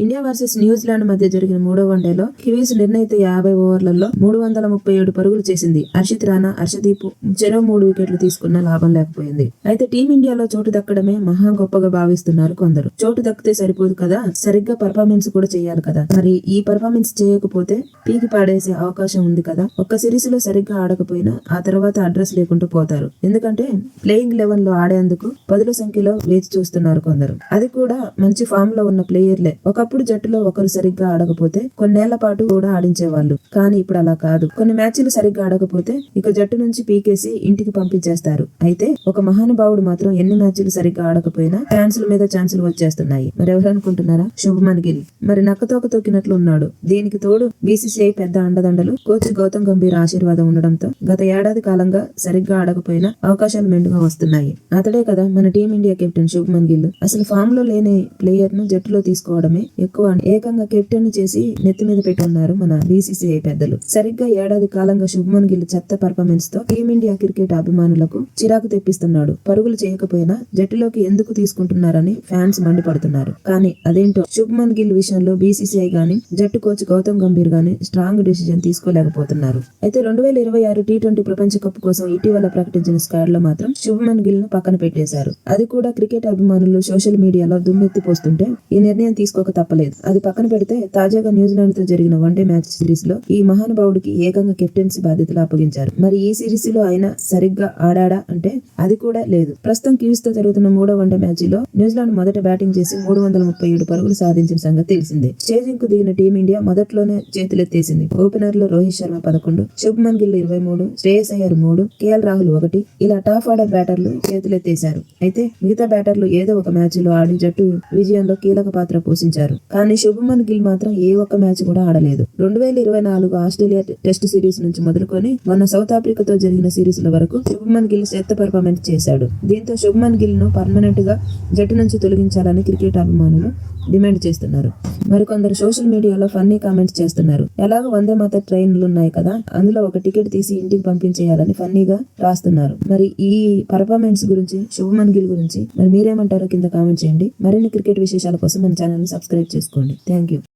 India versus New Zealand మధ్య జరిగిన మూడో వన్డేలో కివీస్ నిర్ణయిత 50 ఓవర్లలో 337 పరుగులు చేసింది. హర్షిత్ రాణా, హర్షదీప్ చెరో 3 వికెట్లు తీసుకున్నా లాభం లేకపోయింది. అయితే టీమిండియాలో చోటు దక్కడమే మహా గొప్పగా భావిస్తున్నారు కొందరు. చోటు దక్కితే సరిపోదు కదా, సరిగ్గా పర్ఫార్మెన్స్ కూడా చేయాలి కదా. మరి ఈ పర్ఫార్మెన్స్ చేయకపోతే పీకి పాడేసే అవకాశం ఉంది కదా. ఒక్క సిరీస్ లో సరిగ్గా ఆడకపోయినా ఆ తర్వాత అడ్రస్ లేకుండా పోతారు. ఎందుకంటే ప్లేయింగ్ 11 లో ఆడేందుకు పదుల సంఖ్యలో వేచి చూస్తున్నారు కొందరు. అది కూడా మంచి ఫామ్ లో ఉన్న ప్లేయర్లే. ఒకప్పుడు జట్టులో ఒకరు సరిగ్గా ఆడకపోతే కొన్నేళ్ల పాటు కూడా ఆడించేవాళ్ళు. కానీ ఇప్పుడు అలా కాదు. కొన్ని మ్యాచ్లు సరిగ్గా ఆడకపోతే ఇక జట్టు నుంచి పీకేసి ఇంటికి పంపించేస్తారు. అయితే ఒక మహానుభావుడు మాత్రం ఎన్ని మ్యాచ్లు సరిగ్గా ఆడకపోయినా ఛాన్సుల మీద ఛాన్సులు వచ్చేస్తున్నాయి. మరి ఎవరు అనుకుంటున్నారా? శుభ్మన్ గిల్. మరి నక్కతోక తొక్కినట్లు ఉన్నాడు. దీనికి తోడు బీసీసీఐ పెద్ద అండదండలు, కోచ్ గౌతమ్ గంభీర్ ఆశీర్వాదం ఉండడంతో గత ఏడాది కాలంగా సరిగ్గా ఆడకపోయినా అవకాశాలు మెండుగా వస్తున్నాయి. అతడే కదా మన టీమిండియా కెప్టెన్ శుభ్మన్ గిల్. అసలు ఫామ్ లో లేని ప్లేయర్ ను జట్టులో తీసుకోవడమే ఎక్కువ. ఏకంగా కెప్టెన్ చేసి నెత్తి మీద పెట్టున్నారు మన బీసీసీఐ పెద్దలు. సరిగ్గా ఏడాది కాలంగా శుభ్మన్ గిల్ చెత్త పర్ఫార్మెన్స్ తో టీమిండియా క్రికెట్ అభిమానులకు చిరాకు తెప్పిస్తున్నాడు. పరుగులు చేయకపోయినా జట్టులోకి ఎందుకు తీసుకుంటున్నారని ఫ్యాన్స్ మండిపడుతున్నారు. కానీ అదేంటో శుభ్మన్ గిల్ విషయంలో బీసీసీఐ గాని జట్టు కోచ్ గౌతమ్ గంభీర్ గాని స్ట్రాంగ్ డిసిజన్ తీసుకోలేకపోతున్నారు. అయితే 2026 టీ20 ప్రపంచ కప్ కోసం ఇటీవల ప్రకటించిన స్క్వాడ్ లో మాత్రం శుభ్మన్ గిల్ ను పక్కన పెట్టేశారు. అది కూడా క్రికెట్ అభిమానులు సోషల్ మీడియాలో దుమ్మెత్తిపోస్తుంటే ఈ నిర్ణయం తీసుకోక తప్పలేదు. అది పక్కన పెడితే తాజాగా న్యూజిలాండ్ తో జరిగిన వన్డే మ్యాచ్ సిరీస్ లో ఈ మహానుభావుడికి ఏకంగా కెప్టెన్సీ బాధ్యతలు అప్పగించారు. మరి ఈ సిరీస్ లో ఆయన సరిగ్గా ఆడాడా అంటే అది కూడా లేదు. ప్రస్తుతం కివీస్ తో జరుగుతున్న మూడో వన్డే మ్యాచ్ లో న్యూజిలాండ్ మొదట బ్యాటింగ్ చేసి 337 పరుగులు సాధించిన సంగతి తెలిసిందే. స్టేజింగ్ కు దిగిన టీమిండియా మొదట్లోనే చేతులెత్తేసింది. ఓపెనర్లు రోహిత్ శర్మ 11, శుభ్మన్ గిల్ 23, శ్రేయస్ అయ్యర్ 3, కేఎల్ రాహుల్ 1 ఇలా టాప్ ఆర్డర్ బ్యాటర్లు చేతులెత్తేశారు. అయితే మిగతా బ్యాటర్లు ఏదో ఒక మ్యాచ్ లో ఆడి జట్టు విజయంలో కీలక పాత్ర పోషించారు. కానీ శుభ్మన్ గిల్ మాత్రం ఏ ఒక్క మ్యాచ్ కూడా ఆడలేదు. 2024 ఆస్ట్రేలియా టెస్ట్ సిరీస్ నుంచి మొదలుకొని మొన్న సౌత్ ఆఫ్రికాతో జరిగిన సిరీస్ ల వరకు శుభ్మన్ గిల్ చెత్త పర్ఫార్మెన్స్ చేశాడు. దీంతో శుభ్మన్ గిల్ ను పర్మనెంట్ గా జట్టు నుంచి తొలగించాలని క్రికెట్ అభిమానులు డిమాండ్ చేస్తున్నారు. మరికొందరు సోషల్ మీడియాలో ఫన్నీ కామెంట్స్ చేస్తున్నారు. ఎలాగో వందే మాతర ట్రైన్లు ఉన్నాయి కదా, అందులో ఒక టికెట్ తీసి ఇంటికి పంపించేయాలని ఫన్నీగా రాస్తున్నారు. మరి ఈ పర్ఫార్మెన్స్ గురించి, శుభ్మన్ గిల్ గురించి మరి మీరేమంటారో కింద కామెంట్ చేయండి. మరిన్ని క్రికెట్ విశేషాల కోసం మన ఛానల్ ని సబ్స్క్రైబ్ చేసుకోండి. Thank you.